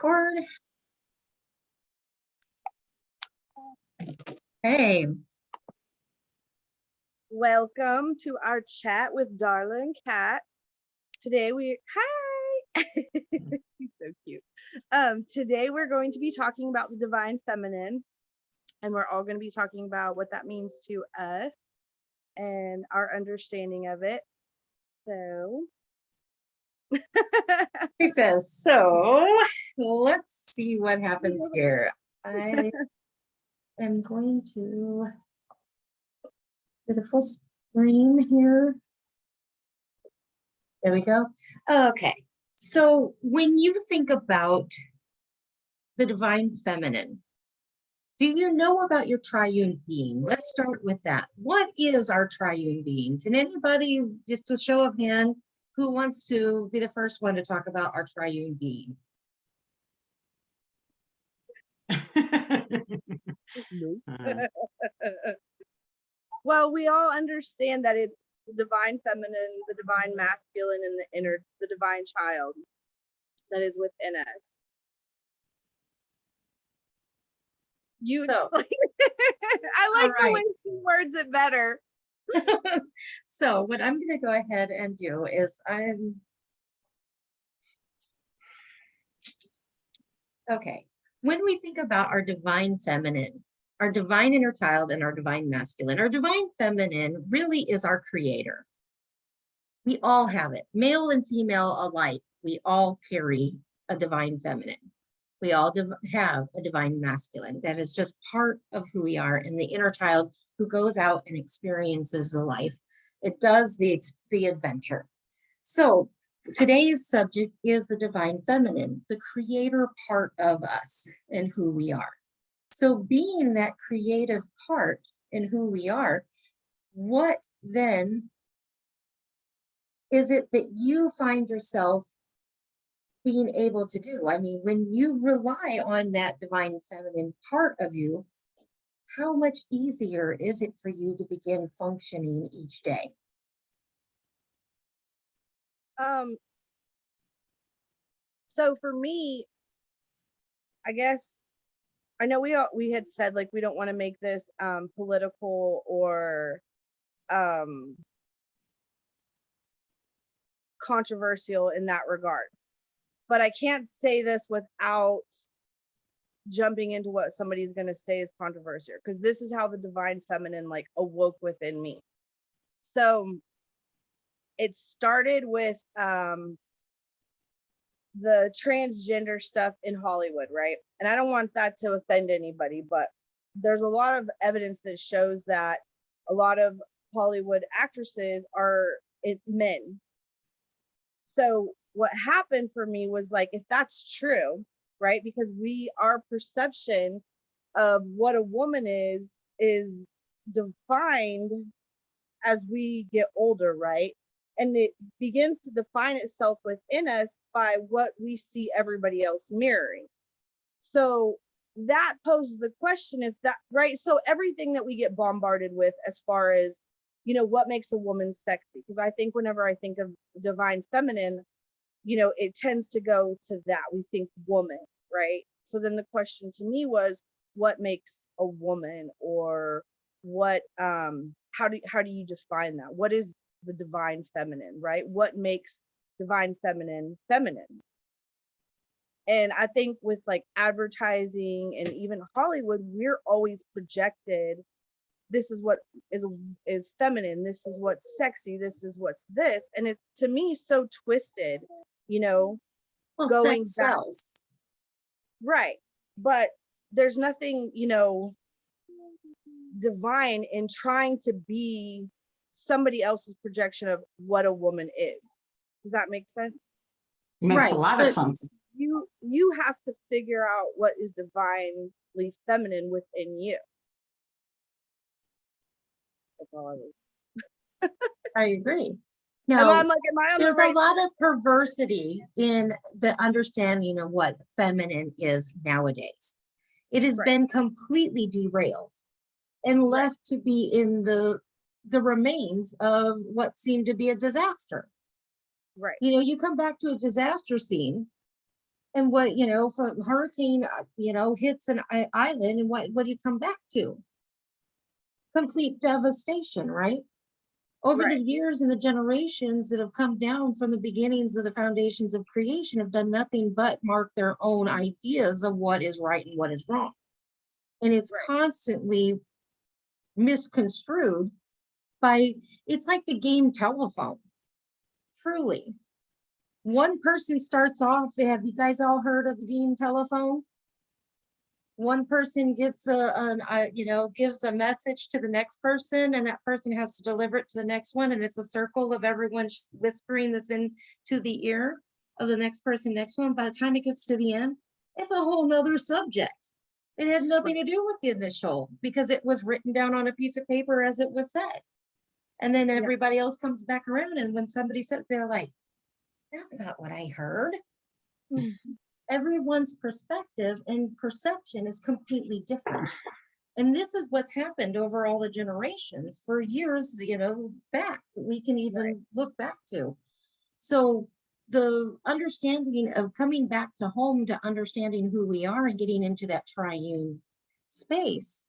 Record. Hey, Welcome to our chat with Darla and Kat. Today hi. He's so cute. Today we're going to be talking about the divine feminine, and we're all going to be talking about what that means to us and our understanding of it. So she says, so let's see what happens here. I am going to do the full screen here. There we go. Okay, so when you think about the divine feminine, do you know about your triune being? Let's start with that. What is our triune being? Can anybody, just a show of hand, who wants to be the first one to talk about our triune being? Well, we all understand that it's the divine feminine, the divine masculine, and the divine child that is within us. You explain. I like the way she words it better. So what I'm going to go ahead and do is okay. When we think about our divine feminine, our divine inner child, and our divine masculine, our divine feminine really is our creator. We all have it, male and female alike. We all carry a divine feminine. We all have a divine masculine. That is just part of who we are, and the inner child who goes out and experiences the life. It does the adventure. So today's subject is the divine feminine, the creator part of us and who we are. So being that creative part in who we are, what then is it that you find yourself being able to do? I mean, when you rely on that divine feminine part of you, how much easier is it for you to begin functioning each day? So for me, I guess, I know we had said like we don't want to make this political or controversial in that regard, but I can't say this without jumping into what somebody's going to say is controversial, because this is how the divine feminine like awoke within me. So it started with the transgender stuff in Hollywood, right? And I don't want that to offend anybody, but there's a lot of evidence that shows that a lot of Hollywood actresses are men. So what happened for me was like, if that's true, right? Because our perception of what a woman is defined as we get older, right? And it begins to define itself within us by what we see everybody else mirroring. So that poses the question, if that, right? So everything that we get bombarded with as far as, you know, what makes a woman sexy? Because I think whenever I think of divine feminine, you know, it tends to go to that. We think woman, right? So then the question to me was, what makes a woman, or what, how do you define that? What is the divine feminine, right? What makes divine feminine feminine? And I think with like advertising and even Hollywood, we're always projected, this is what is feminine, this is what's sexy, this is what's this. And it, to me, so twisted, you know. Well, going sex back, sells. right? But there's nothing, you know, divine in trying to be somebody else's projection of what a woman is. Does that make sense? Makes a lot of sense. You have to figure out what is divinely feminine within you. That's all I agree. Now, there's a lot of perversity in the understanding of what feminine is nowadays. It has been completely derailed and left to be in the remains of what seemed to be a disaster. Right. You know, you come back to a disaster scene And what, if a hurricane, hits an island, and what do you come back to? Complete devastation, right? Over the Right. years and the generations that have come down from the beginnings of the foundations of creation have done nothing but mark their own ideas of what is right and what is wrong. And it's Right. constantly misconstrued by, it's like the game telephone. Truly. One person starts off, have you guys all heard of the game telephone? One person gets gives a message to the next person, and that person has to deliver it to the next one, and it's a circle of everyone whispering this into the ear of the next person, next one. By the time it gets to the end, it's a whole nother subject. It had nothing to do with the initial, because it was written down on a piece of paper as it was said. And then everybody else comes back around, and when somebody says, they're like, that's not what I heard. Everyone's perspective and perception is completely different. And this is what's happened over all the generations for years, back. We can even look back to. So the understanding of coming back to home, to understanding who we are and getting into that triune space,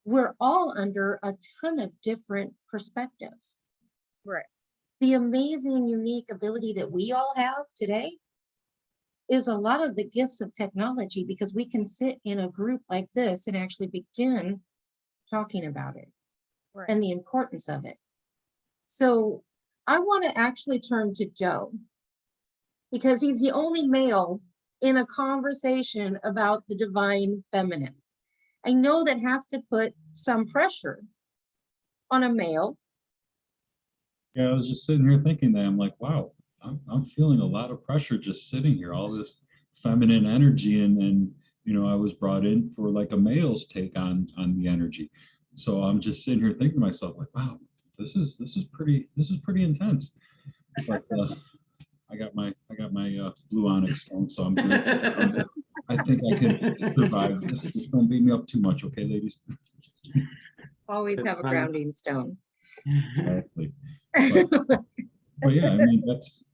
we're all under a ton of different perspectives. Right. The amazing, unique ability that we all have today is a lot of the gifts of technology, because we can sit in a group like this and actually begin talking about it and the importance of it. So I want to actually turn to Joe, because he's the only male in a conversation about the divine feminine. I know that has to put some pressure on a male. Yeah, I was just sitting here thinking that I'm like, wow, I'm feeling a lot of pressure just sitting here, all this feminine energy, and I was brought in for like a male's take on the energy. So I'm just sitting here thinking to myself, like, wow, this is pretty intense. But I got my blue onyx stone, so I'm good. I think I can survive this. Just don't beat me up too much, okay, ladies? Always That's have a fine. grounding stone. Exactly. But yeah, I mean, that's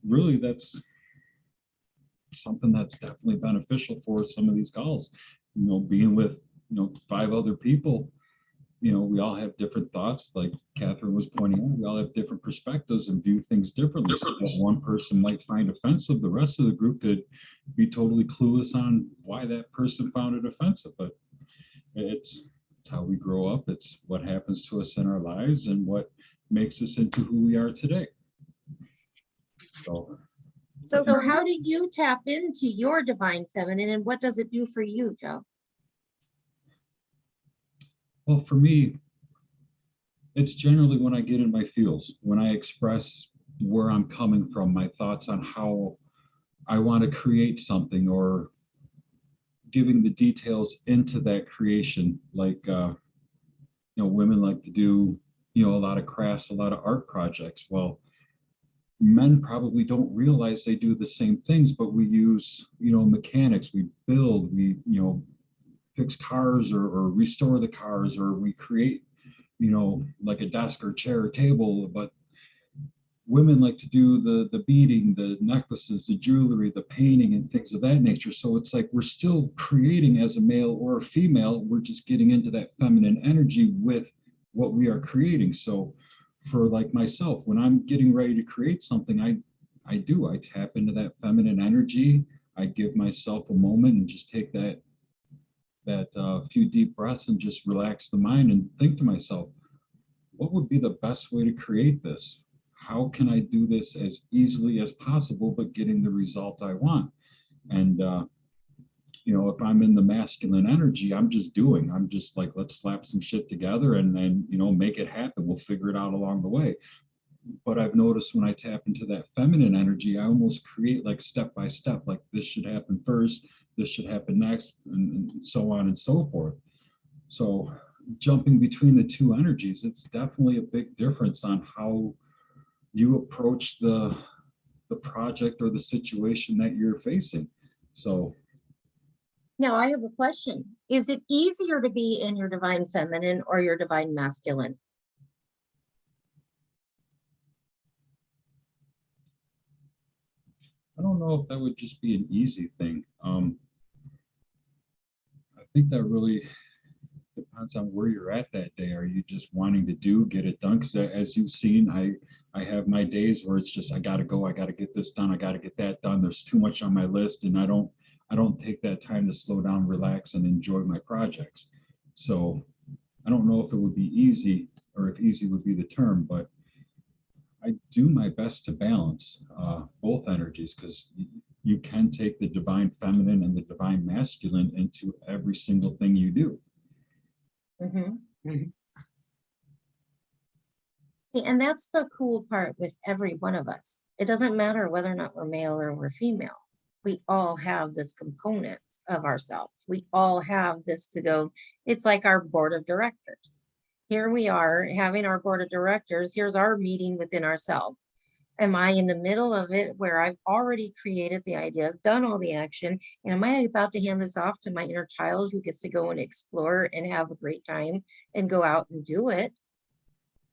something that's definitely beneficial for some of these calls. Being with 5 other people, we all have different thoughts, like Catherine was pointing out. We all have different perspectives and view things differently. So what one person might find offensive, the rest of the group could be totally clueless on why that person found it offensive. But it's how we grow up. It's what happens to us in our lives and what makes us into who we are today. So how do you tap into your divine feminine, and what does it do for you, Joe? Well, for me, it's generally when I get in my feels, when I express where I'm coming from, my thoughts on how I want to create something, or giving the details into that creation. Like, women like to do, a lot of crafts, a lot of art projects. Well, men probably don't realize they do the same things, but we use, mechanics, we build, we, fix cars, or restore the cars, or we create, like a desk or chair or table. But women like to do the beading, the necklaces, the jewelry, the painting, and things of that nature. So it's like we're still creating as a male or a female. We're just getting into that feminine energy with what we are creating. So for like myself, when I'm getting ready to create something, I tap into that feminine energy. I give myself a moment and just take that few deep breaths and just relax the mind and think to myself, what would be the best way to create this? How can I do this as easily as possible, but getting the result I want? And, if I'm in the masculine energy, I'm just doing. I'm just like, let's slap some shit together and then, make it happen. We'll figure it out along the way. But I've noticed when I tap into that feminine energy, I almost create like step by step, like this should happen first, this should happen next, and so on and so forth. So jumping between the two energies, it's definitely a big difference on how you approach the project or the situation that you're facing. So now I have a question. Is it easier to be in your divine feminine or your divine masculine? I don't know if that would just be an easy thing. I think that really depends on where you're at that day. Are you just wanting to get it done? Because as you've seen, I have my days where it's just I gotta go, I gotta get this done, I gotta get that done. There's too much on my list, and I don't take that time to slow down, relax, and enjoy my projects. So I don't know if it would be easy, or if easy would be the term, but I do my best to balance both energies, because you can take the divine feminine and the divine masculine into every single thing you do. Mhm. Mhm. See, and that's the cool part with every one of us. It doesn't matter whether or not we're male or we're female. We all have this components of ourselves. We all have this to go. It's like our board of directors. Here we are having our board of directors. Here's our meeting within ourselves. Am I in the middle of it where I've already created the idea, done all the action? And am I about to hand this off to my inner child who gets to go and explore and have a great time and go out and do it?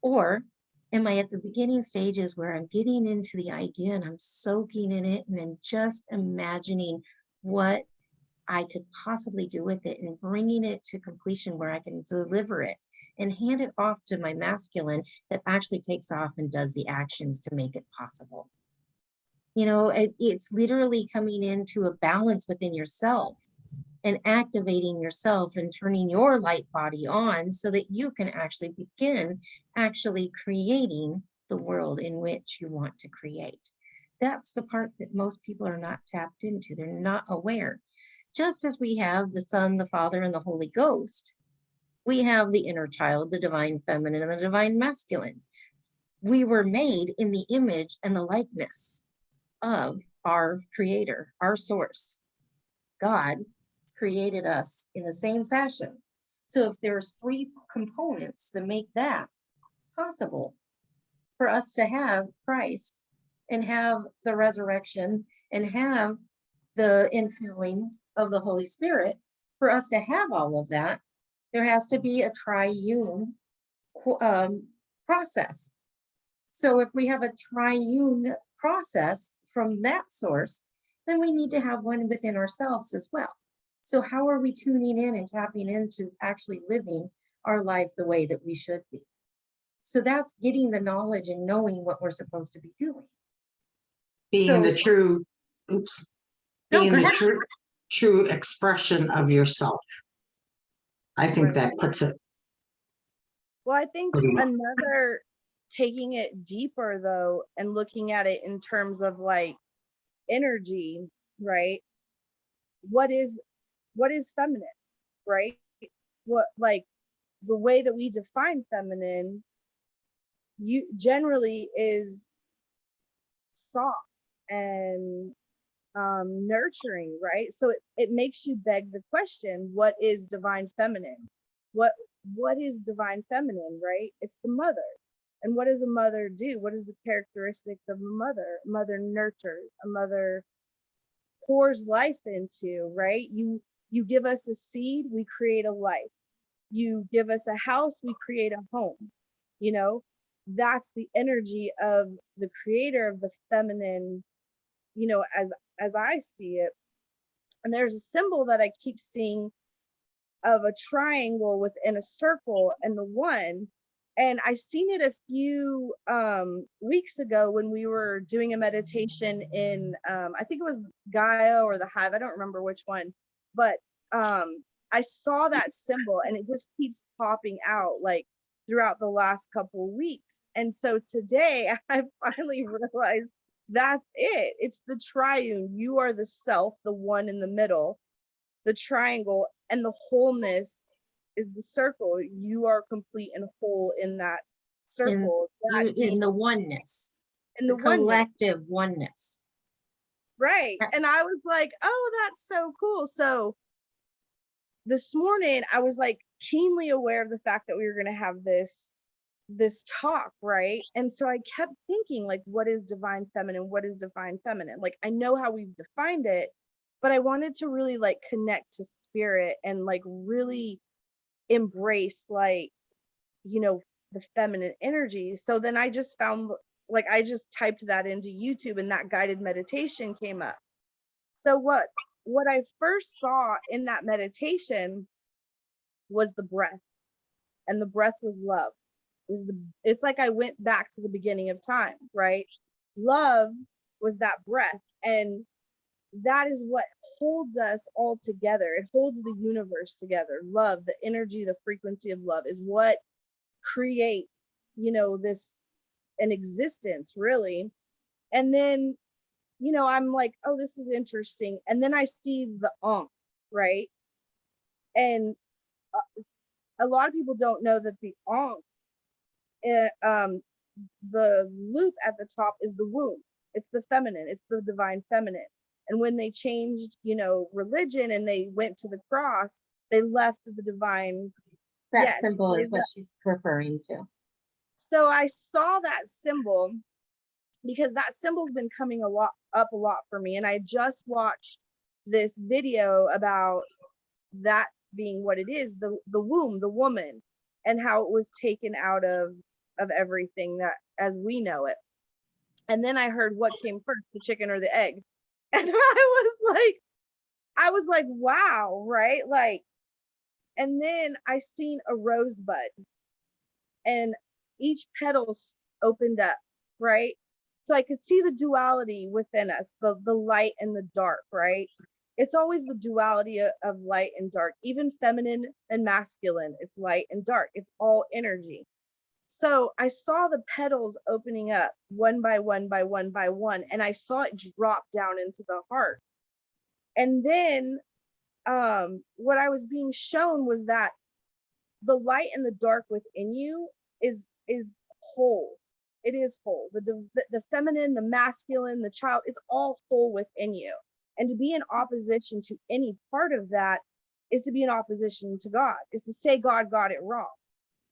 Or am I at the beginning stages where I'm getting into the idea and I'm soaking in it and then just imagining what I could possibly do with it and bringing it to completion where I can deliver it and hand it off to my masculine that actually takes off and does the actions to make it possible. You know, it's literally coming into a balance within yourself and activating yourself and turning your light body on so that you can actually begin actually creating the world in which you want to create. That's the part that most people are not tapped into. They're not aware. Just as we have the Son, the Father, and the Holy Ghost, we have the inner child, the divine feminine, and the divine masculine. We were made in the image and the likeness of our creator, our source. God created us in the same fashion. So if there's three components that make that possible for us to have Christ and have the resurrection and have the infilling of the Holy Spirit, for us to have all of that, there has to be a triune process. So if we have a triune process from that source, then we need to have one within ourselves as well. So how are we tuning in and tapping into actually living our life the way that we should be? So that's getting the knowledge and knowing what we're supposed to be doing. Being So- the true, oops, No, being go the ahead. true expression of yourself. I think Right. that puts it Well, I think pretty well. another taking it deeper though and looking at it in terms of like energy, right? What is feminine, right? What, like, the way that we define feminine, you generally is soft and nurturing, right? So it makes you beg the question, what is divine feminine? What is divine feminine, right? It's the mother. And what does a mother do? What is the characteristics of a mother? A mother nurtures, a mother pours life into, right? You give us a seed, we create a life. You give us a house, we create a home. You know, that's the energy of the creator of the feminine, you know, as I see it. And there's a symbol that I keep seeing of a triangle within a circle and the one. And I seen it a few weeks ago when we were doing a meditation in I think it was Gaia or the Hive, I don't remember which one, but I saw that symbol and it just keeps popping out like throughout the last couple of weeks. And so today I finally realized that's it. It's the triune. You are the self, the one in the middle, the triangle, and the wholeness is the circle. You are complete and whole in that circle. In the oneness, In the the oneness. collective oneness. Right. And I was like, oh, that's so cool. So this morning I was like keenly aware of the fact that we were going to have this talk, right? And so I kept thinking, like, what is divine feminine? What is divine feminine? Like, I know how we've defined it, but I wanted to really like connect to spirit and like really embrace, like, you know, the feminine energy. So then I just found like I just typed that into YouTube and that guided meditation came up. So what I first saw in that meditation was the breath, and the breath was love. It's like I went back to the beginning of time, right? Love was that breath, and that is what holds us all together. It holds the universe together. Love, the energy, the frequency of love is what creates, this an existence, really. And then, I'm like, oh, this is interesting. And then I see the right? And a lot of people don't know that the the loop at the top is the womb. It's the feminine, it's the divine feminine. And when they changed, religion and they went to the cross, they left the divine. That Yes, symbol is what she's referring to. So I saw that symbol because that symbol's been coming up a lot for me. And I just watched this video about that being what it is, the womb, the woman, and how it was taken out of everything that as we know it. And then I heard what came first, the chicken or the egg. And I was like, wow, right? Like, and then I seen a rosebud and each petal opened up, right? So I could see the duality within us, the light and the dark, right? It's always the duality of light and dark, even feminine and masculine. It's light and dark. It's all energy. So I saw the petals opening up one by one by one by one, and I saw it drop down into the heart. And then what I was being shown was that the light and the dark within you is whole. It is whole. The feminine, the masculine, the child, it's all whole within you. And to be in opposition to any part of that is to be in opposition to God, is to say God got it wrong.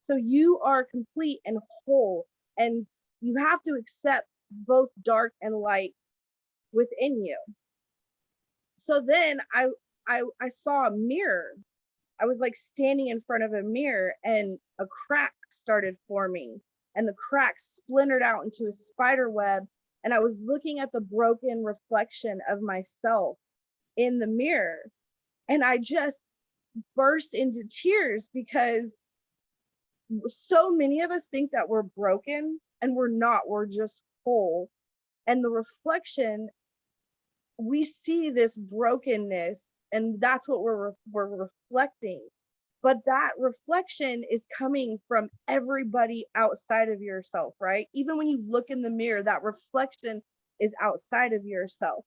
So you are complete and whole, and you have to accept both dark and light within you. So then I saw a mirror. I was like standing in front of a mirror, and a crack started forming, and the crack splintered out into a spider web. And I was looking at the broken reflection of myself in the mirror, and I just burst into tears because so many of us think that we're broken, and we're not. We're just whole. And the reflection, we see this brokenness, and that's what we're reflecting. But that reflection is coming from everybody outside of yourself, right? Even when you look in the mirror, that reflection is outside of yourself.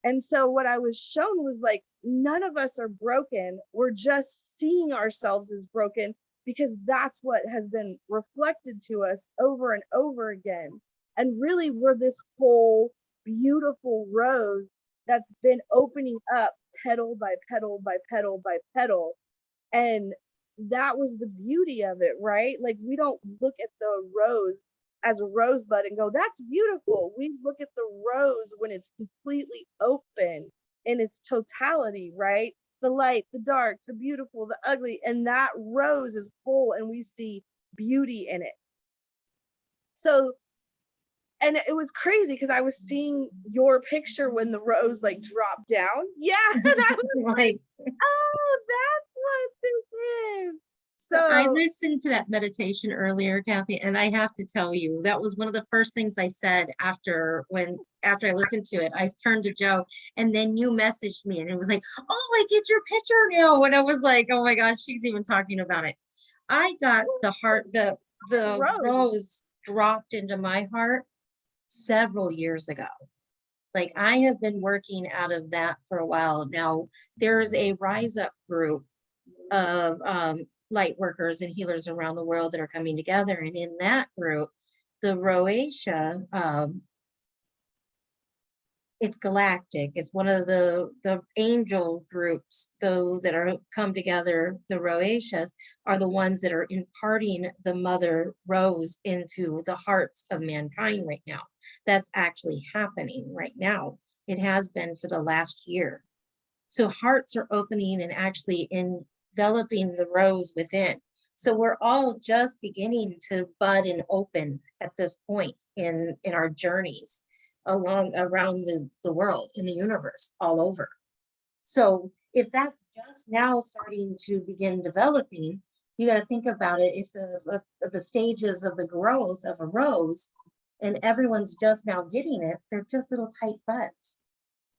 And so what I was shown was like, none of us are broken. We're just seeing ourselves as broken because that's what has been reflected to us over and over again. And really, we're this whole beautiful rose that's been opening up petal by petal by petal by petal. And that was the beauty of it, right? Like, we don't look at the rose as a rosebud and go, that's beautiful. We look at the rose when it's completely open in its totality, right? The light, the dark, the beautiful, the ugly, and that rose is whole, and we see beauty in it. So, and it was crazy because I was seeing your picture when the rose like dropped down. Yeah. And I was like, oh, that's what this is. So I listened to that meditation earlier, Kathy, and I have to tell you, that was one of the first things I said after I listened to it. I turned to Joe, and then you messaged me, and it was like, oh, I get your picture now. And I was like, oh my gosh, she's even talking about it. I got the rose dropped into my heart several years ago. Like, I have been working out of that for a while now. There's a Rise Up group of light workers and healers around the world that are coming together, and in that group, the Rosacea, it's galactic. It's one of the angel groups, though, that are come together. The Rosaceas are the ones that are imparting the mother rose into the hearts of mankind right now. That's actually happening right now. It has been for the last year. So hearts are opening and actually enveloping the rose within. So we're all just beginning to bud and open at this point in our journeys around the world, in the universe, all over. So if that's just now starting to begin developing, you got to think about it. If the stages of the growth of a rose and everyone's just now getting it, they're just little tight buds.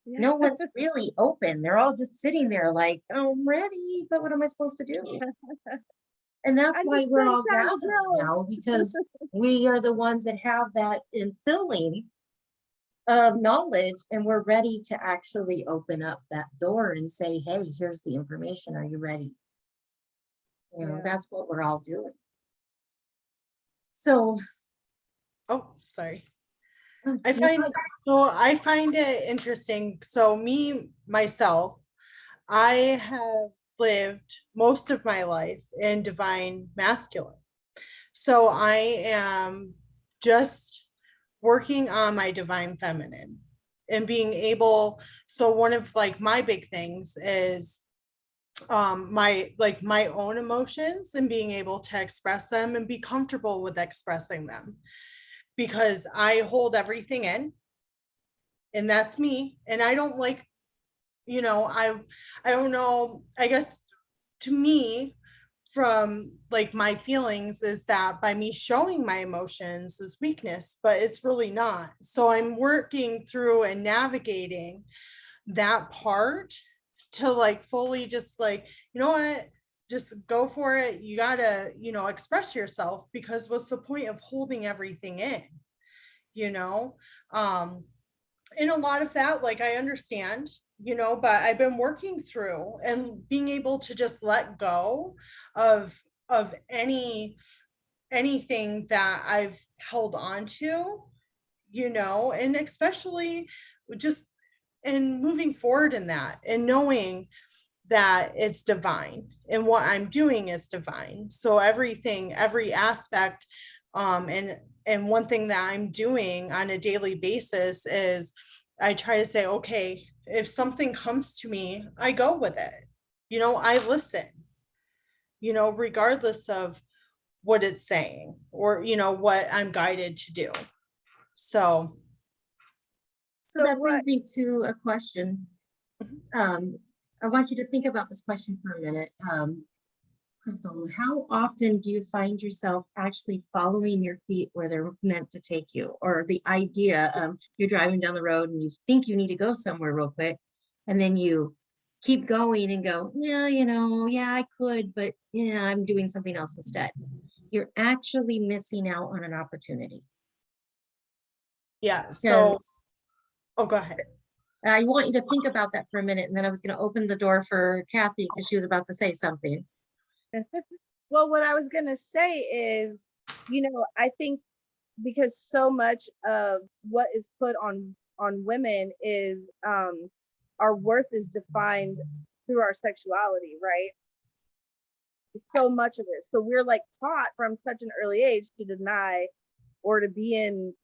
Yeah. No one's really open. They're all just sitting there like, oh, I'm ready, but what am I supposed to do? And that's I why just we're don't all sound gathering gross. now, because we are the ones that have that infilling of knowledge, and we're ready to actually open up that door and say, hey, here's the information. Are you ready? You know, Yeah. that's what we're all doing. So Oh, sorry. I I find it interesting. So myself, I have lived most of my life in divine masculine. So I am just working on my divine feminine and being able, so one of like my big things is my own emotions and being able to express them and be comfortable with expressing them, because I hold everything in, and that's me. And I don't like, I don't know, I guess to me, from like my feelings is that by me showing my emotions is weakness, but it's really not. So I'm working through and navigating that part to like fully just like, you know what, just go for it. You gotta, express yourself, because what's the point of holding everything in, you know? And a lot of that, like, I understand, but I've been working through and being able to just let go of anything that I've held on to, and especially just in moving forward in that and knowing that it's divine and what I'm doing is divine. So everything, every aspect, and one thing that I'm doing on a daily basis is I try to say, okay, if something comes to me, I go with it. I listen, regardless of what it's saying or, what I'm guided to do. So So that what brings me to a question. I want you to think about this question for a minute. Crystal, how often do you find yourself actually following your feet where they're meant to take you? Or the idea of you're driving down the road and you think you need to go somewhere real quick, and then you keep going and go, yeah, yeah, I could, but yeah, I'm doing something else instead. You're actually missing out on an opportunity. yeah, so Because go ahead. I want you to think about that for a minute, and then I was going to open the door for Kathy because she was about to say something. Well, what I was gonna say is, I think because so much of what is put on women is our worth is defined through our sexuality, right? So much of it. So we're like taught from such an early age to deny or to be in,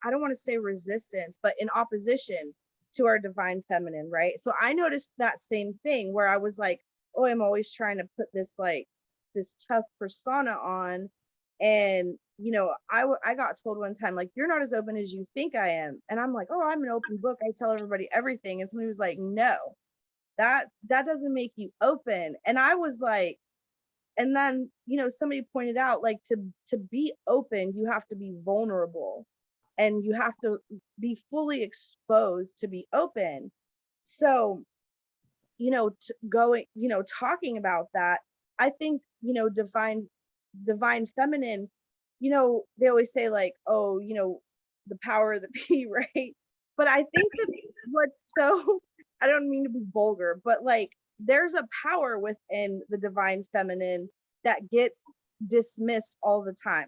I don't want to say resistance, but in opposition to our divine feminine, right? So I noticed that same thing where I was like, oh, I'm always trying to put this tough persona on. And I got told one time, like, you're not as open as you think I am. And I'm like, oh, I'm an open book, I tell everybody everything. And somebody was like, no, that doesn't make you open. And I was like, and then somebody pointed out, like, to be open, you have to be vulnerable and you have to be fully exposed to be open. So talking about that, I think divine feminine, they always say, like, oh, the power of the P, right? But I think that what's so I don't mean to be vulgar, but like, there's a power within the divine feminine that gets dismissed all the time.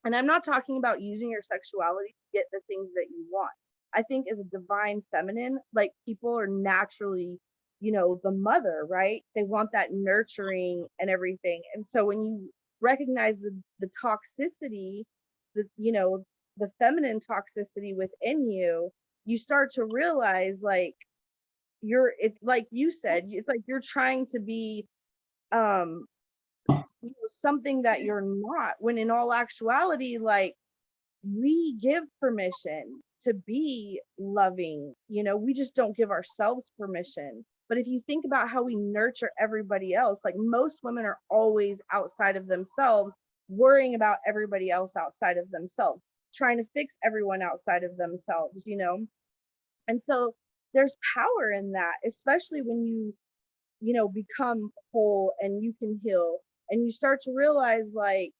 And I'm not talking about using your sexuality to get the things that you want. I think as a divine feminine, like, people are naturally, the mother, right? They want that nurturing and everything. And so when you recognize the toxicity, the feminine toxicity within you, you start to realize, like, it's like you said, it's like you're trying to be something that you're not, when in all actuality, like, we give permission to be loving, we just don't give ourselves permission. But if you think about how we nurture everybody else, like, most women are always outside of themselves, worrying about everybody else outside of themselves, trying to fix everyone outside of themselves, and so there's power in that, especially when become whole and you can heal, and you start to realize, like,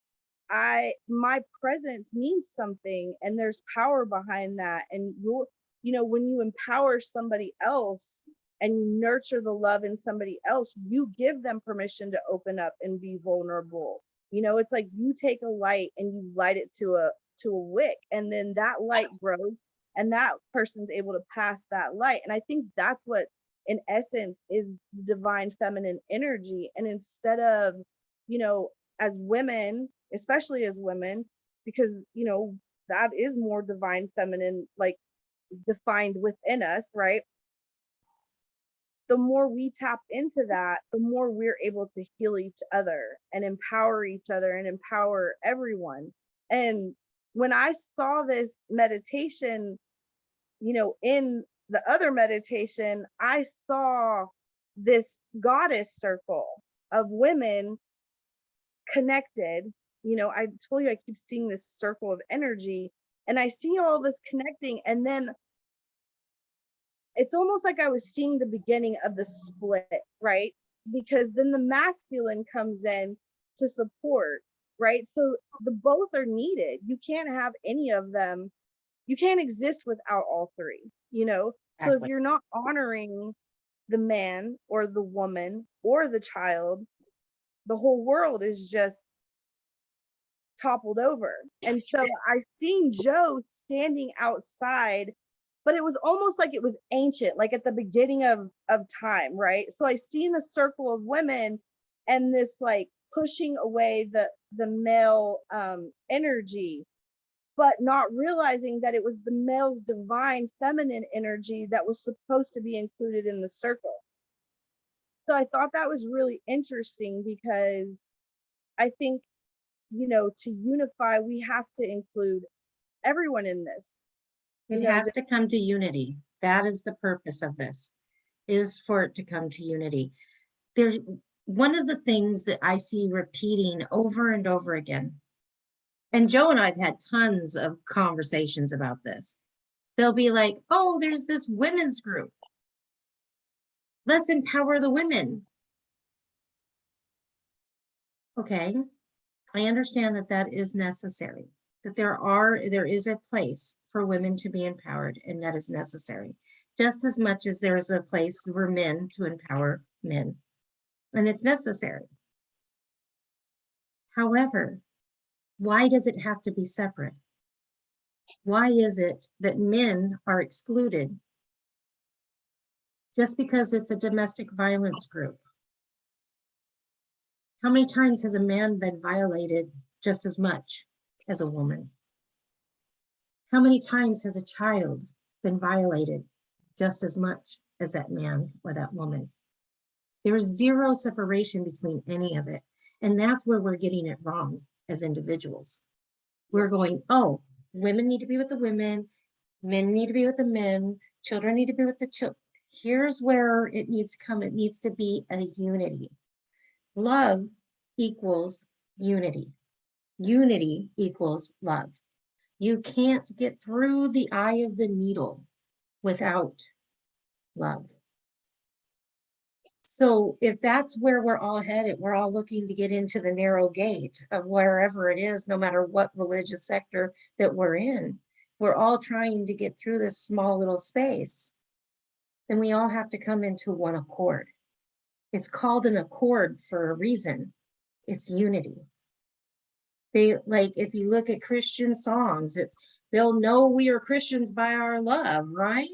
my presence means something, and there's power behind that. And when you empower somebody else and you nurture the love in somebody else, you give them permission to open up and be vulnerable. It's like you take a light and you light it to a wick, and then that light grows, and that person's able to pass that light. And I think that's what, in essence, is divine feminine energy. And instead of, as women, especially as women, because that is more divine feminine, like, defined within us, right? The more we tap into that, the more we're able to heal each other and empower each other and empower everyone. And when I saw this meditation, in the other meditation, I saw this goddess circle of women connected. I told you I keep seeing this circle of energy, and I see all of us connecting, and then it's almost like I was seeing the beginning of the split, right? Because then the masculine comes in to support, right? So the both are needed. You can't have any of them. You can't exist without all three, So if Exactly. you're not honoring the man or the woman or the child, the whole world is just toppled over. And so I seen Joe standing outside, but it was almost like it was ancient, like at the beginning of time, right? So I seen a circle of women, and this, like, pushing away the male energy, but not realizing that it was the male's divine feminine energy that was supposed to be included in the circle. So I thought that was really interesting, because I think, to unify, we have to include everyone in this. It has to come to unity. That is the purpose of this, is for it to come to unity. There's one of the things that I see repeating over and over again, and Joe and I've had tons of conversations about this. They'll be like, oh, there's this women's group. Let's empower the women. Okay, I understand that that is necessary, that there is a place for women to be empowered, and that is necessary, just as much as there is a place for men to empower men, and it's necessary. However, why does it have to be separate? Why is it that men are excluded just because it's a domestic violence group? How many times has a man been violated just as much as a woman? How many times has a child been violated just as much as that man or that woman? There's zero separation between any of it. And that's where we're getting it wrong as individuals. We're going, oh, women need to be with the women, men need to be with the men, children need to be with the children. Here's where it needs to come. It needs to be a unity. Love equals unity. Unity equals love. You can't get through the eye of the needle without love. So if that's where we're all headed, we're all looking to get into the narrow gate of wherever it is, no matter what religious sector that we're in, we're all trying to get through this small little space. Then we all have to come into one accord. It's called an accord for a reason. It's unity. If you look at Christian songs, they'll know we are Christians by our love, right?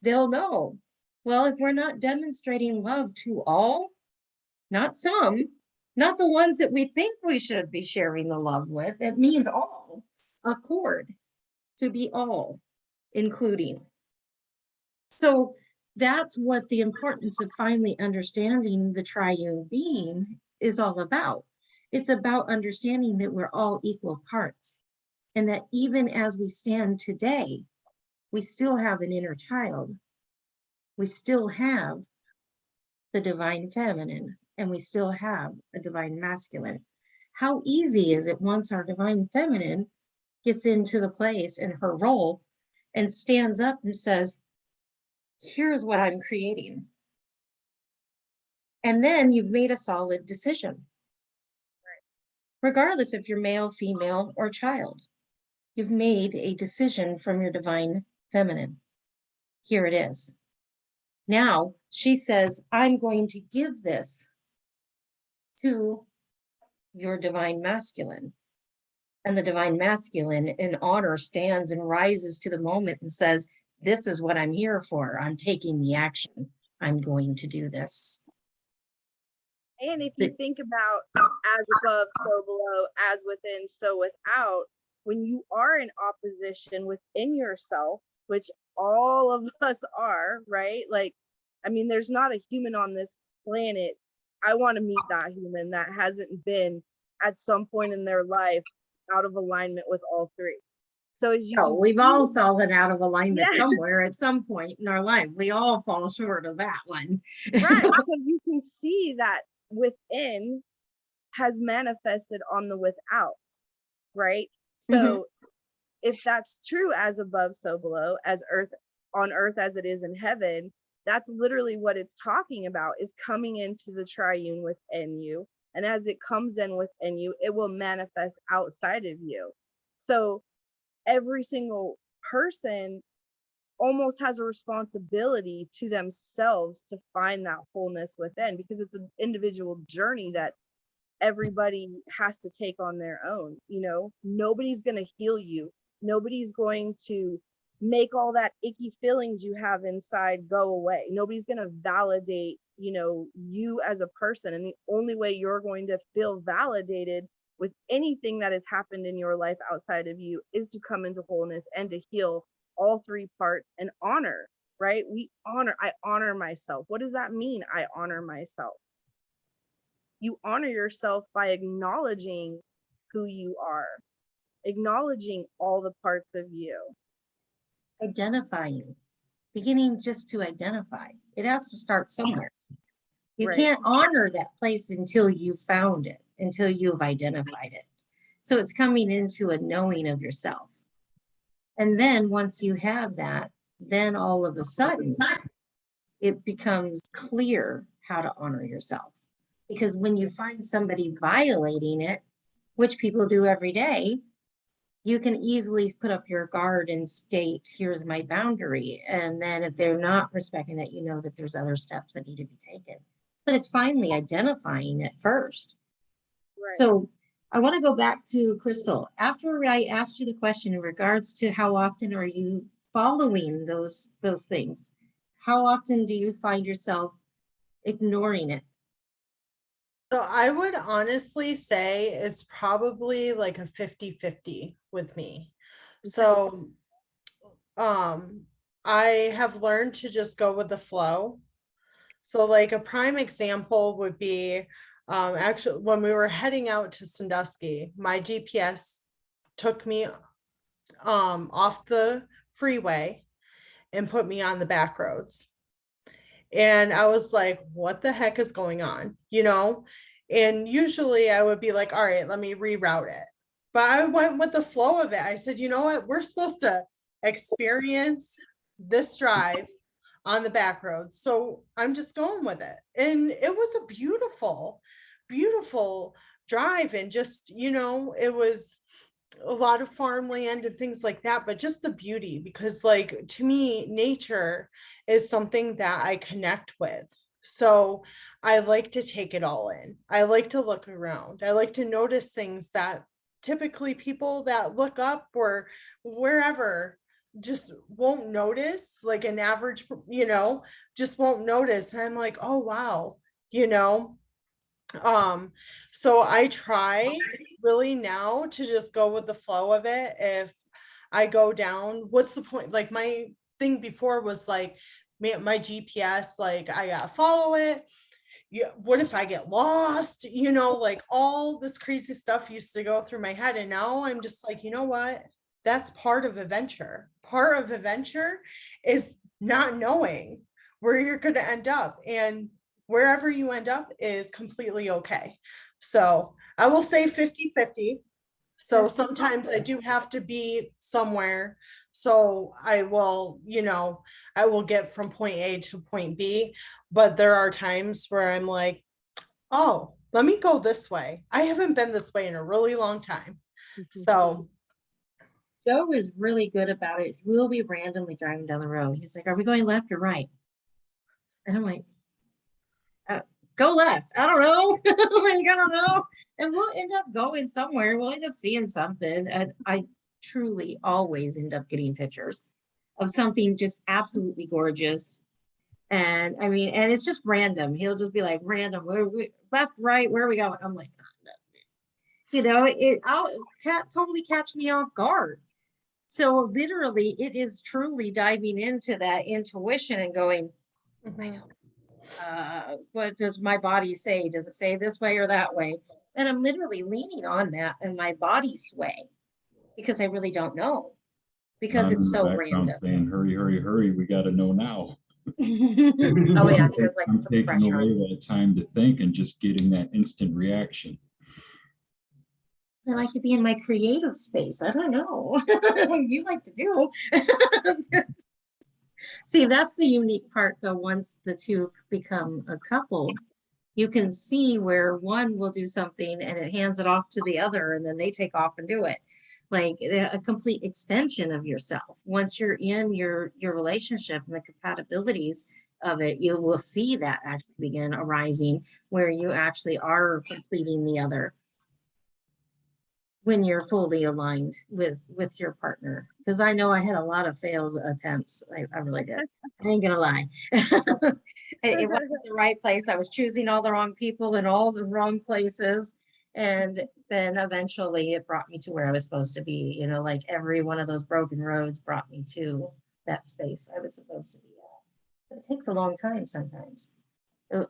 They'll know. Well, if we're not demonstrating love to all, not some, not the ones that we think we should be sharing the love with, it means all, accord, to be all, including. So that's what the importance of finally understanding the triune being is all about. It's about understanding that we're all equal parts, and that even as we stand today, we still have an inner child. We still have the divine feminine, and we still have a divine masculine. How easy is it once our divine feminine gets into the place in her role and stands up and says, here's what I'm creating. And then you've made a solid decision. Regardless if you're male, female, or child, you've made a decision from your divine feminine. Here it is. Now she says, I'm going to give this to your divine masculine. And the divine masculine in honor stands and rises to the moment and says, this is what I'm here for. I'm taking the action. I'm going to do this. And if you think about as above, so below, as within, so without, when you are in opposition within yourself, which all of us are, right? Like, I mean, there's not a human on this planet. I want to meet that human that hasn't been at some point in their life out of alignment with all three. So as you we've see, all fallen out of alignment Yeah. somewhere at some point in our life. We all fall short of that one. right, because you can see that within has manifested on the without, right? So if that's true, as above, so below, as earth on earth as it is in heaven, that's literally what it's talking about, is coming into the triune within you. And as it comes in within you, it will manifest outside of you. So every single person almost has a responsibility to themselves to find that wholeness within, because it's an individual journey that everybody has to take on their own. You know, nobody's going to heal you. Nobody's going to make all that icky feelings you have inside go away. Nobody's going to validate, you know, you as a person. And the only way you're going to feel validated with anything that has happened in your life outside of you is to come into wholeness and to heal all three parts and honor, right? I honor myself. What does that mean? I honor myself. You honor yourself by acknowledging who you are, acknowledging all the parts of you. Identifying, beginning just to identify. It has to start somewhere. You Right. can't honor that place until you found it, until you've identified it. So it's coming into a knowing of yourself. And then once you have that, then all of a sudden it becomes clear how to honor yourself. Because when you find somebody violating it, which people do every day, you can easily put up your guard and state, here's my boundary. And then if they're not respecting that, you know that there's other steps that need to be taken. But it's finally identifying it first. Right. So I want to go back to Crystal. After I asked you the question in regards to how often are you following those things, how often do you find yourself ignoring it? So I would honestly say it's probably like a 50-50 with me. So I have learned to just go with the flow. So like a prime example would be actually when we were heading out to Sandusky, my GPS took me off the freeway and put me on the back roads. And I was like, what the heck is going on? You know? And usually I would be like, all right, let me reroute it. But I went with the flow of it. I said, you know what? We're supposed to experience this drive on the back roads. So I'm just going with it. And it was a beautiful, beautiful drive. And just, you know, it was a lot of farmland and things like that, but just the beauty, because like to me, nature is something that I connect with. So I like to take it all in. I like to look around. I like to notice things that typically people that look up or wherever just won't notice, like an average, you know, just won't notice. And I'm like, oh, wow, you know, so I try really now to just go with the flow of it. If I go down, what's the point? Like my thing before was like, my GPS, like I gotta follow it. Yeah, what if I get lost? You know, like all this crazy stuff used to go through my head. And now I'm just like, you know what? That's part of adventure. Part of adventure is not knowing where you're going to end up. And wherever you end up is completely okay. So I will say 50-50. So sometimes I do have to be somewhere. So I will, you know, I will get from point A to point B. But there are times where I'm like, oh, let me go this way. I haven't been this way in a really long time. So Joe is really good about it. We'll be randomly driving down the road. He's like, are we going left or right? And I'm like, go left. I don't know. Like, I don't know. And we'll end up going somewhere. We'll end up seeing something. And I truly always end up getting pictures of something just absolutely gorgeous. And I mean, and it's just random. He'll just be like, random, left, right, where are we going? I'm like, you know, I'll totally catch me off guard. So literally, it is truly diving into that intuition and going, what does my body say? Does it say this way or that way? And I'm literally leaning on that and my body sway because I really don't know because I'm in it's the so background random. saying, hurry, hurry, hurry, we got to know now. Oh yeah, he does like to I'm put the taking pressure away on. that time to think and just getting that instant reaction. I like to be in my creative space. I don't know what you like to do. See, that's the unique part though. Once the two become a couple, you can see where one will do something and it hands it off to the other and then they take off and do it. Like a complete extension of yourself. Once you're in your relationship and the compatibilities of it, you will see that actually begin arising where you actually are completing the other when you're fully aligned with your partner. Because I know I had a lot of failed attempts. I really did. I ain't gonna lie. It wasn't the right place. I was choosing all the wrong people in all the wrong places. And then eventually it brought me to where I was supposed to be. You know, like every one of those broken roads brought me to that space I was supposed to be at. But it takes a long time sometimes.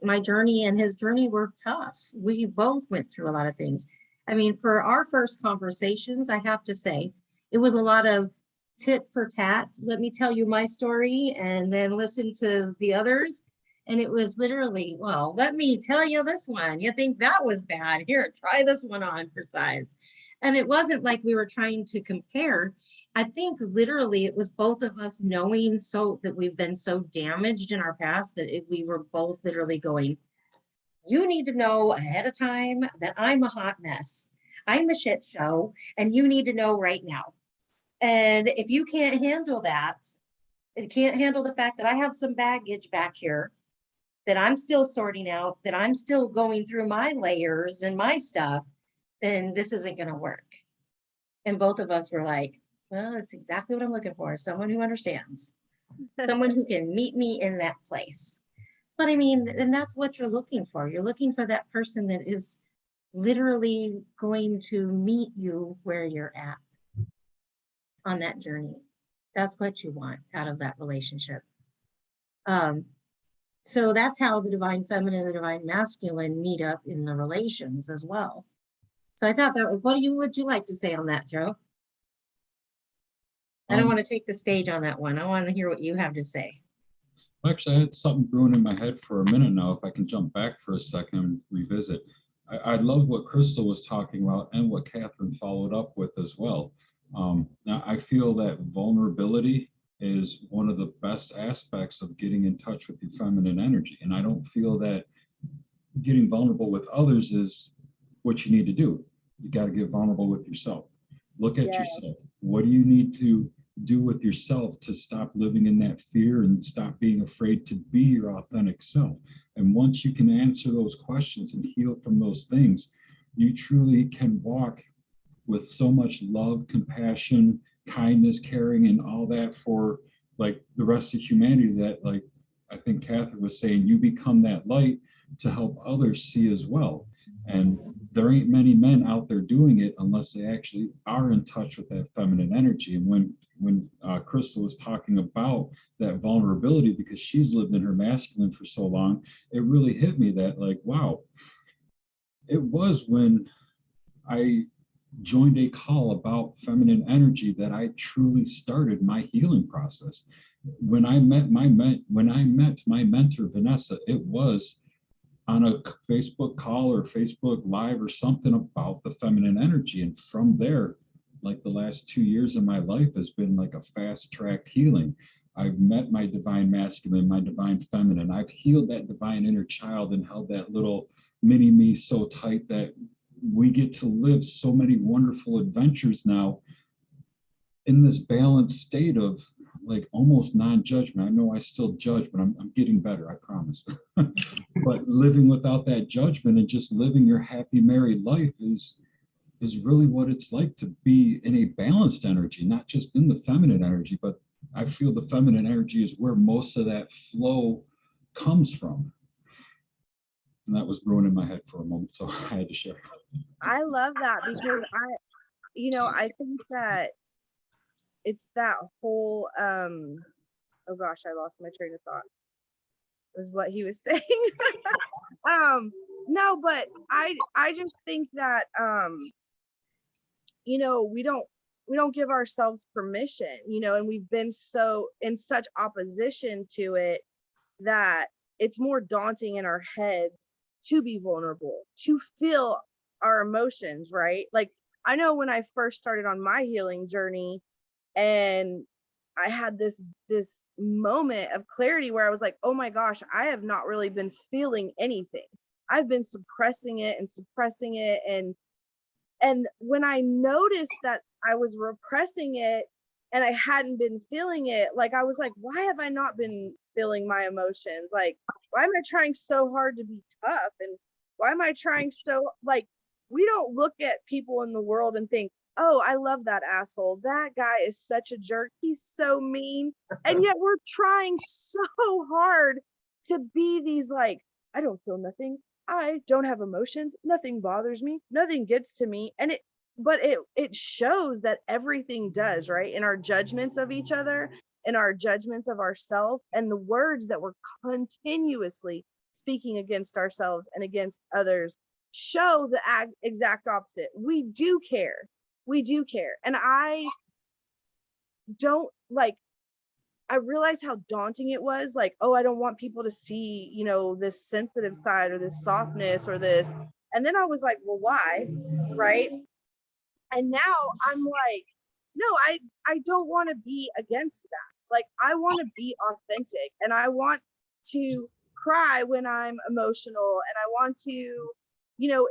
My journey and his journey were tough. We both went through a lot of things. I mean, for our first conversations, I have to say, it was a lot of tit for tat. Let me tell you my story and then listen to the others. And it was literally, well, let me tell you this one. You think that was bad? Here, try this one on for size. And it wasn't like we were trying to compare. I think literally it was both of us knowing so that we've been so damaged in our past that we were both literally going, you need to know ahead of time that I'm a hot mess. I'm a shit show, and you need to know right now. And if you can't handle that, it can't handle the fact that I have some baggage back here that I'm still sorting out, that I'm still going through my layers and my stuff, then this isn't going to work. And both of us were like, well, it's exactly what I'm looking for. Someone who understands, someone who can meet me in that place. But I mean, and that's what you're looking for. You're looking for that person that is literally going to meet you where you're at on that journey. That's what you want out of that relationship. So that's how the divine feminine and the divine masculine meet up in the relations as well. So I thought that, what would you like to say on that, Joe? I don't want to take the stage on that one. I want to hear what you have to say. Actually, I had something brewing in my head for a minute now. If I can jump back for a second and revisit. I love what Crystal was talking about and what Catherine followed up with as well. Now, I feel that vulnerability is one of the best aspects of getting in touch with your feminine energy. And I don't feel that getting vulnerable with others is what you need to do. You got to get vulnerable with yourself. Look at yourself. What do you need to do with yourself to stop living in that fear and stop being afraid to be your authentic self? And once you can answer those questions and heal from those things, you truly can walk with so much love, compassion, kindness, caring, and all that for like the rest of humanity that, like I think Catherine was saying, you become that light to help others see as well. And there ain't many men out there doing it unless they actually are in touch with that feminine energy. And when when Crystal was talking about that vulnerability, because she's lived in her masculine for so long, it really hit me that, like, wow, it was when I joined a call about feminine energy that I truly started my healing process. When I met my mentor Vanessa, it was on a Facebook call or Facebook Live or something about the feminine energy, and from there, like the last 2 years of my life has been like a fast tracked healing. I've met my divine masculine, my divine feminine. I've healed that divine inner child and held that little mini me so tight that we get to live so many wonderful adventures now in this balanced state of like almost non-judgment. I know I still judge, but I'm getting better, I promise. But living without that judgment and just living your happy married life is really what it's like to be in a balanced energy, not just in the feminine energy, but I feel the feminine energy is where most of that flow comes from. And that was brewing in my head for a moment, so I had to share. I love that because I think that it's that whole oh gosh, I lost my train of thought. Was what he was saying. No, but I just think that we don't give ourselves permission, and we've been so in such opposition to it that it's more daunting in our heads to be vulnerable, to feel our emotions, right? Like, I know when I first started on my healing journey and I had this moment of clarity where I was like, oh my gosh, I have not really been feeling anything. I've been suppressing it and suppressing it. And when I noticed that I was repressing it and I hadn't been feeling it, like, I was like, why have I not been feeling my emotions? Like, why am I trying so hard to be tough? And why am I trying so, like, we don't look at people in the world and think, oh, I love that asshole. That guy is such a jerk. He's so mean. And yet we're trying so hard to be these, like, I don't feel nothing. I don't have emotions. Nothing bothers me. Nothing gets to me. And it shows that everything does, right? In our judgments of each other, in our judgments of ourselves, and the words that we're continuously speaking against ourselves and against others show the exact opposite. We do care. We do care. And I realized how daunting it was. Like, oh, I don't want people to see, this sensitive side or this softness or this. And then I was like, well, why? Right. And now I'm like, no, I don't want to be against that. Like, I want to be authentic, and I want to cry when I'm emotional, and I want to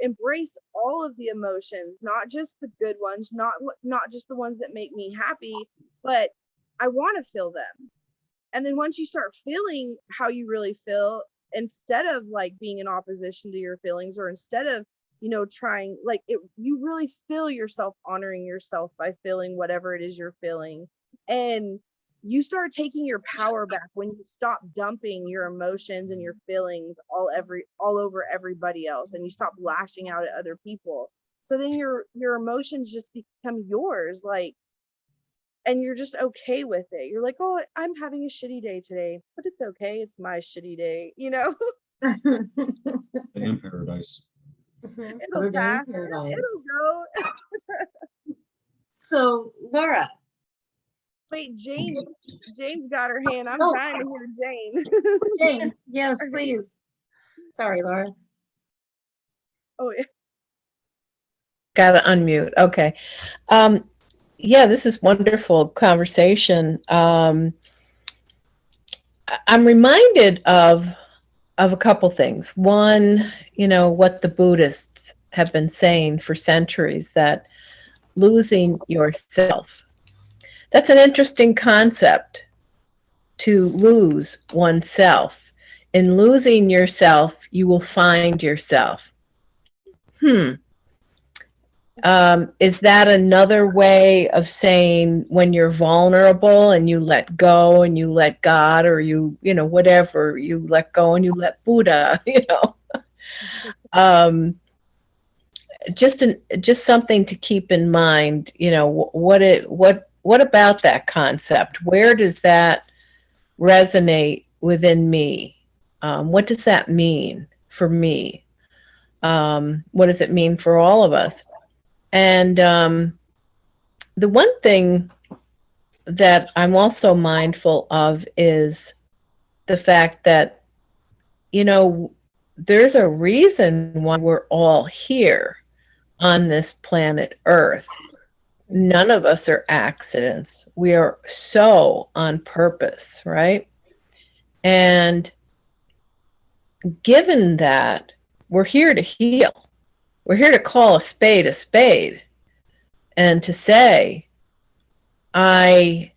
embrace all of the emotions, not just the good ones, not just the ones that make me happy, but I want to feel them. And then once you start feeling how you really feel, instead of like being in opposition to your feelings, or instead of trying, like, you really feel yourself honoring yourself by feeling whatever it is you're feeling, and you start taking your power back when you stop dumping your emotions and your feelings all over everybody else, and you stop lashing out at other people. So then your emotions just become yours, like, and you're just okay with it. You're like, oh, I'm having a shitty day today, but it's okay. It's my shitty day, In paradise. It'll pass. It'll go. So, Laura. Wait, Jane's got her hand. I'm dying to hear Jane. Jane, yes, please. Sorry, Laura. Oh, yeah. Got to unmute. Okay. Yeah, this is wonderful conversation. I'm reminded of a couple things. One, what the Buddhists have been saying for centuries, that losing yourself. That's an interesting concept, to lose oneself. In losing yourself, you will find yourself. Is that another way of saying when you're vulnerable and you let go and you let God, or whatever, you let go and you let Buddha, just something to keep in mind, what what about that concept? Where does that resonate within me? What does that mean for me? What does it mean for all of us? And the one thing that I'm also mindful of is the fact that, there's a reason why we're all here on this planet Earth. None of us are accidents. We are so on purpose, right? And given that, we're here to heal. We're here to call a spade and to say, I'm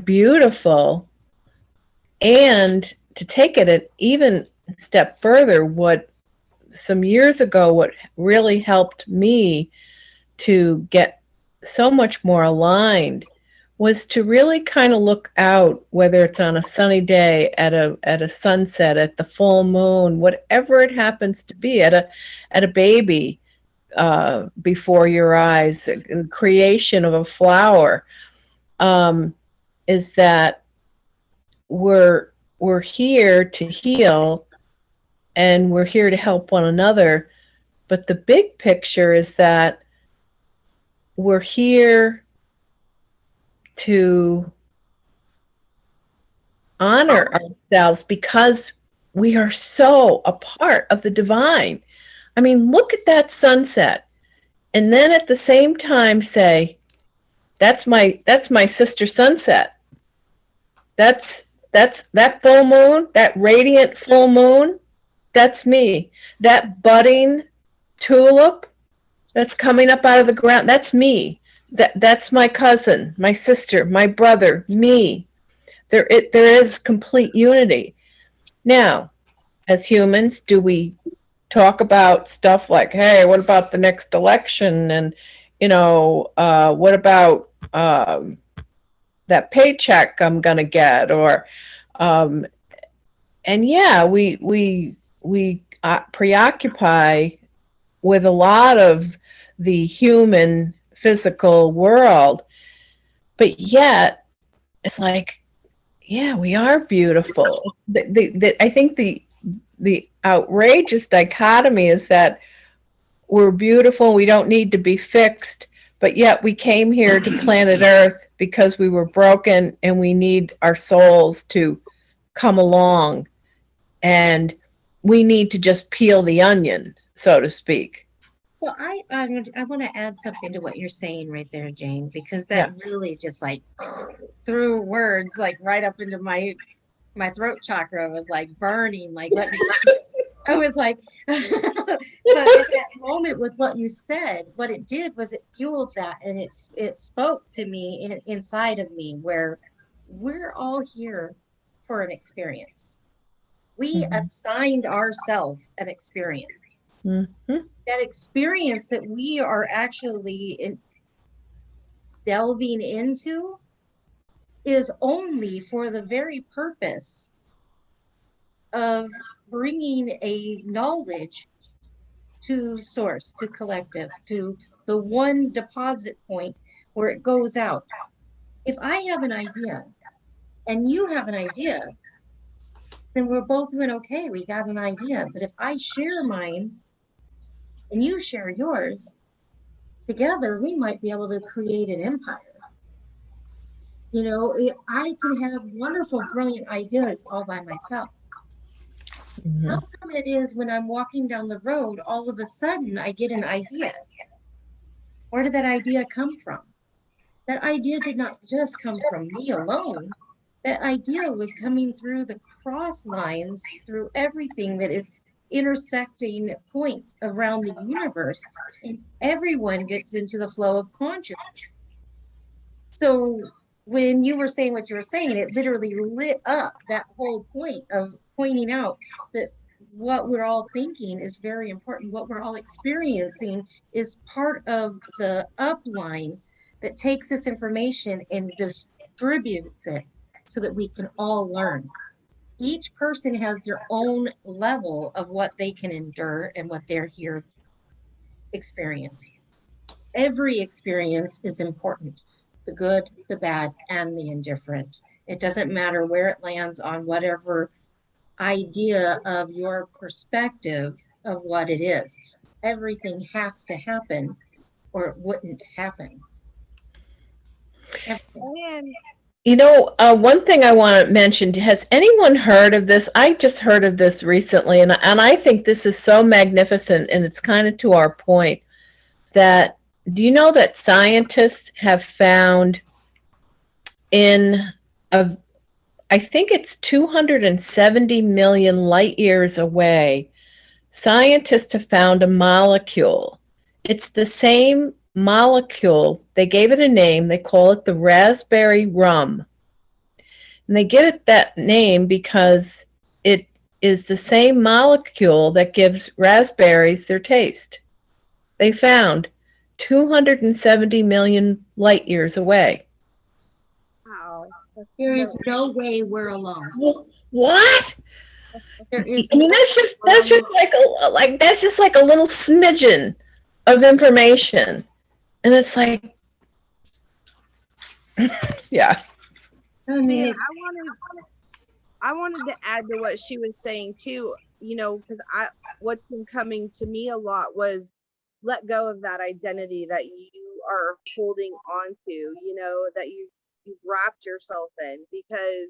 beautiful, and to take it an even step further, what really helped me to get so much more aligned was to really kind of look out, whether it's on a sunny day, at a sunset, at the full moon, whatever it happens to be, at a baby before your eyes, the creation of a flower, is that we're here to heal, and we're here to help one another. But the big picture is that we're here to honor ourselves because we are so a part of the divine. I mean, look at that sunset, and then at the same time say, that's my sister sunset. That's that full moon, that radiant full moon, that's me. That budding tulip that's coming up out of the ground, that's me. That's my cousin, my sister, my brother, me. There is complete unity. Now, as humans, do we talk about stuff like, hey, what about the next election? And, what about that paycheck I'm going to get? Or, and yeah, we preoccupy with a lot of the human physical world, but yet it's like, yeah, we are beautiful. I think the outrageous dichotomy is that we're beautiful, we don't need to be fixed, but yet we came here to planet Earth because we were broken and we need our souls to come along, and we need to just peel the onion, so to speak. Well, I want to add something to what you're saying right there, Jane, because that really just like threw words like right up into my throat chakra. Was like burning, like let me. I was like, but at that moment with what you said, what it did was it fueled that, and it spoke to me inside of me, where we're all here for an experience. We assigned ourselves an experience. Mm-hmm. That experience that we are actually delving into is only for the very purpose of bringing a knowledge to source, to collective, to the one deposit point where it goes out. If I have an idea and you have an idea, then we're both doing okay. We got an idea. But if I share mine and you share yours, together we might be able to create an empire. I can have wonderful, brilliant ideas all by myself. Mm-hmm. How come it is when I'm walking down the road, all of a sudden I get an idea? Where did that idea come from? That idea did not just come from me alone. That idea was coming through the cross lines, through everything that is intersecting points around the universe, and everyone gets into the flow of consciousness. So when you were saying what you were saying, it literally lit up that whole point of pointing out that what we're all thinking is very important. What we're all experiencing is part of the upline that takes this information and distributes it so that we can all learn. Each person has their own level of what they can endure and what they're here to experience. Every experience is important. the good, the bad, and the indifferent. It doesn't matter where it lands on whatever idea of your perspective of what it is. Everything has to happen or it wouldn't happen. And One thing I want to mention, has anyone heard of this? I just heard of this recently, and I think this is so magnificent, and it's kind of to our point that, do you know that scientists have found I think it's 270 million light years away, scientists have found a molecule. It's the same molecule. They gave it a name. They call it the raspberry rum. And they give it that name because it is the same molecule that gives raspberries their taste. They found 270 million light years away. wow, There is no way we're alone. What? There is. I mean, that's just like a little smidgen of information, and it's like, yeah. I mean, and I wanted to add to what she was saying too, because what's been coming to me a lot was let go of that identity that you are holding on to, that you've wrapped yourself in, because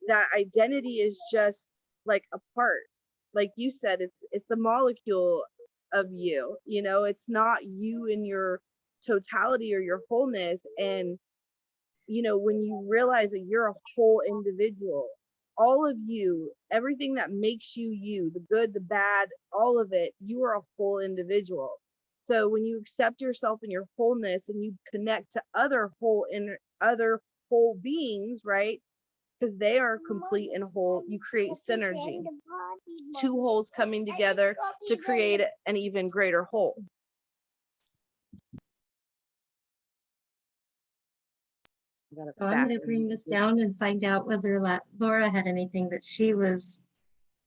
that identity is just like a part. Like you said, it's a molecule of you, it's not you in your totality or your wholeness. And when you realize that you're a whole individual, all of you, everything that makes you you, the good, the bad, all of it, you are a whole individual. So when you accept yourself in your wholeness and you connect to other whole beings, right? Because they are complete and whole, you create synergy. Two wholes coming together to create an even greater whole. so I'm going to bring this down and find out whether Laura had anything that she was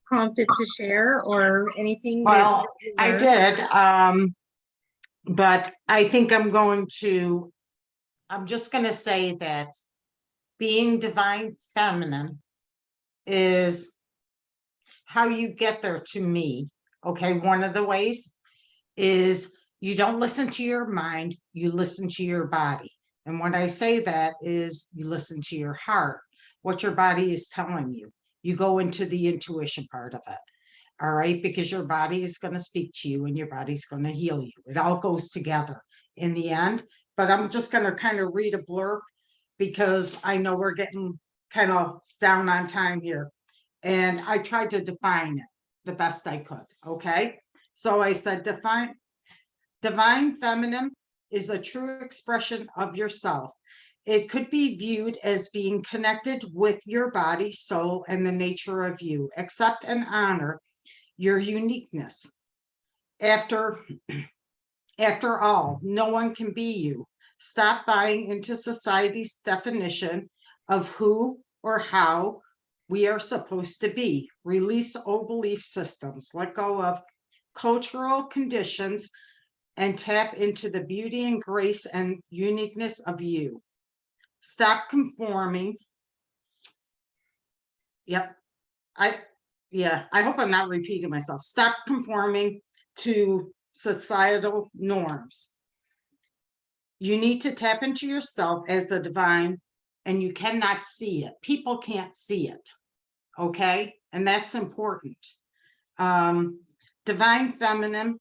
prompted to share or anything. Well, I did, but I think I'm just going to say that being divine feminine is how you get there to me. Okay, one of the ways is you don't listen to your mind, you listen to your body. And when I say that is you listen to your heart, what your body is telling you. You go into the intuition part of it. All right, because your body is going to speak to you and your body's going to heal you. It all goes together in the end. But I'm just going to kind of read a blurb because I know we're getting kind of down on time here. And I tried to define it the best I could. Okay, so I said divine feminine is a true expression of yourself. It could be viewed as being connected with your body, soul, and the nature of you. Accept and honor your uniqueness. After all, no one can be you. Stop buying into society's definition of who or how we are supposed to be. Release old belief systems. Let go of cultural conditions and tap into the beauty and grace and uniqueness of you. Stop conforming. Yep. I hope I'm not repeating myself. Stop conforming to societal norms. You need to tap into yourself as the divine, and you cannot see it. People can't see it. Okay. And that's important. Divine feminine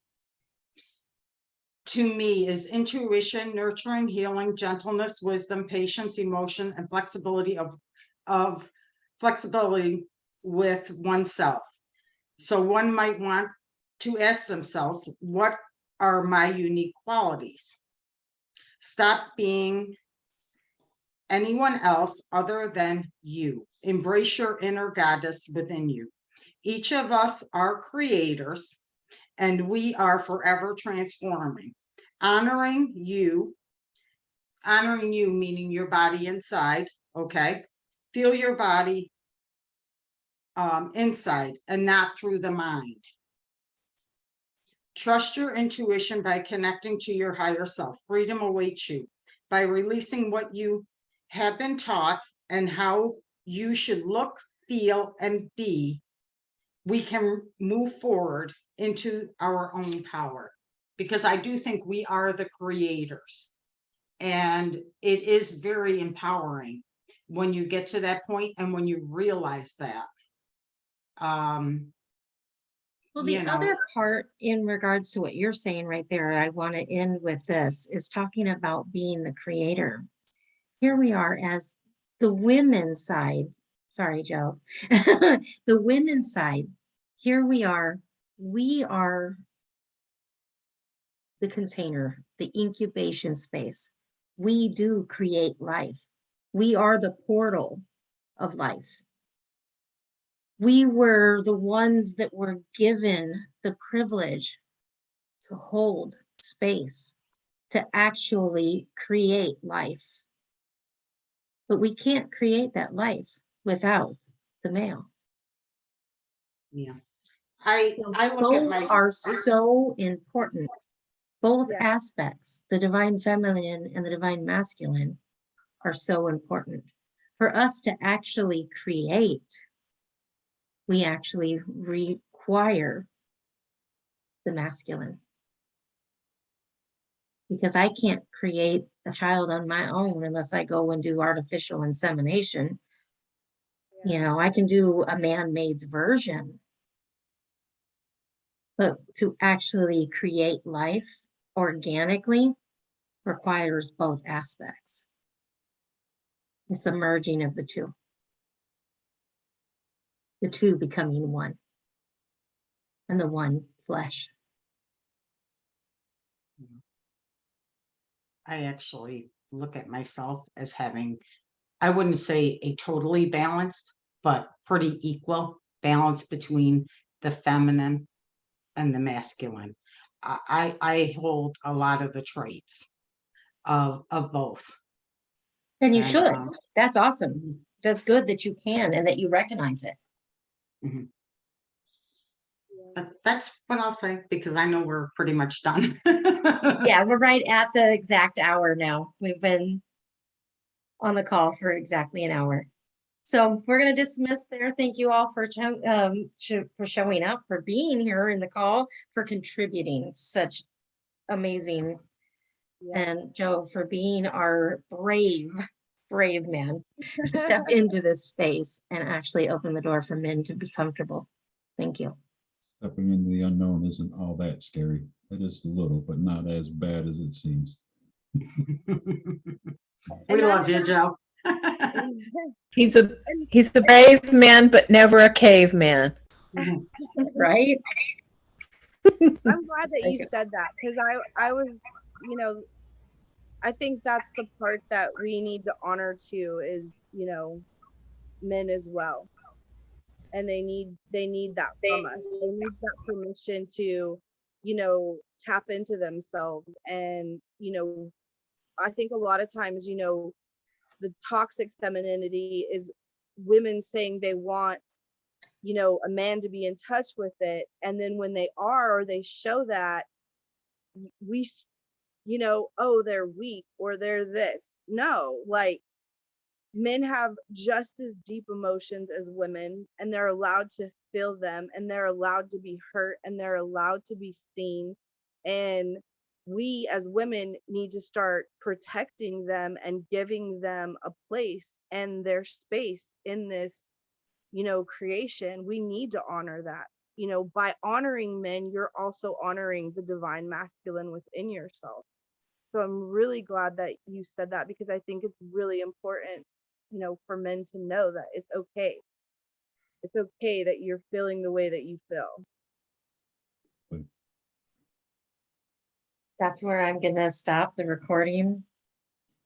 to me is intuition, nurturing, healing, gentleness, wisdom, patience, emotion, and flexibility of flexibility with oneself. So one might want to ask themselves, what are my unique qualities? Stop being anyone else other than you. Embrace your inner goddess within you. Each of us are creators, and we are forever transforming. Honoring you meaning your body inside, okay? Feel your body inside and not through the mind. Trust your intuition by connecting to your higher self. Freedom awaits you. by releasing what you have been taught and how you should look, feel, and be, we can move forward into our own power. Because I do think we are the creators. And it is very empowering when you get to that point and when you realize that. Well, the You know. other part in regards to what you're saying right there, I want to end with this, is talking about being the creator. Here we are as the women's side. Sorry, Joe. The women's side. Here we are the container, the incubation space. We do create life. We are the portal of life. We were the ones that were given the privilege to hold space, to actually create life. But we can't create that life without the male. Yeah. I look at Both my are so important. Both Yeah. aspects, the divine feminine and the divine masculine, are so important. For us to actually create, we actually require the masculine. Because I can't create a child on my own unless I go and do artificial insemination. You know, I can do a man-made version. But to actually create life organically requires both aspects. It's the merging of the two becoming one, and the one flesh. I actually look at myself as having, I wouldn't say a totally balanced, but pretty equal balance between the feminine and the masculine. I hold a lot of the traits of both. And you And, should. That's awesome. That's good that you can and that you recognize it. But that's what I'll say, because I know we're pretty much done. Yeah, we're right at the exact hour now. We've been on the call for exactly an hour. So we're going to dismiss there. Thank you all for showing up, for being here in the call, for contributing such amazing, and Joe, for being our brave man to step into this space and actually open the door for men to be comfortable. Thank you. Stepping into the unknown isn't all that scary. It is a little, but not as bad as it seems. We love you, Joe. He's a brave man, but never a caveman. Right? I'm glad that you said that, because I was, you know, I think that's the part that we need to honor too, is, you know, men as well. And they need that from us. They need that permission to, you know, tap into themselves. And, you know, I think a lot of times, you know, the toxic femininity is women saying they want, you know, a man to be in touch with it. And then when they are, or they show that, we, you know, oh, they're weak or they're this. No, like, men have just as deep emotions as women, and they're allowed to feel them, and they're allowed to be hurt, and they're allowed to be seen. And we as women need to start protecting them and giving them a place and their space in this, you know, creation. We need to honor that. You know, by honoring men, you're also honoring the divine masculine within yourself. So I'm really glad that you said that, because I think it's really important, you know, for men to know that it's okay. It's okay that you're feeling the way that you feel. That's where I'm going to stop the recording.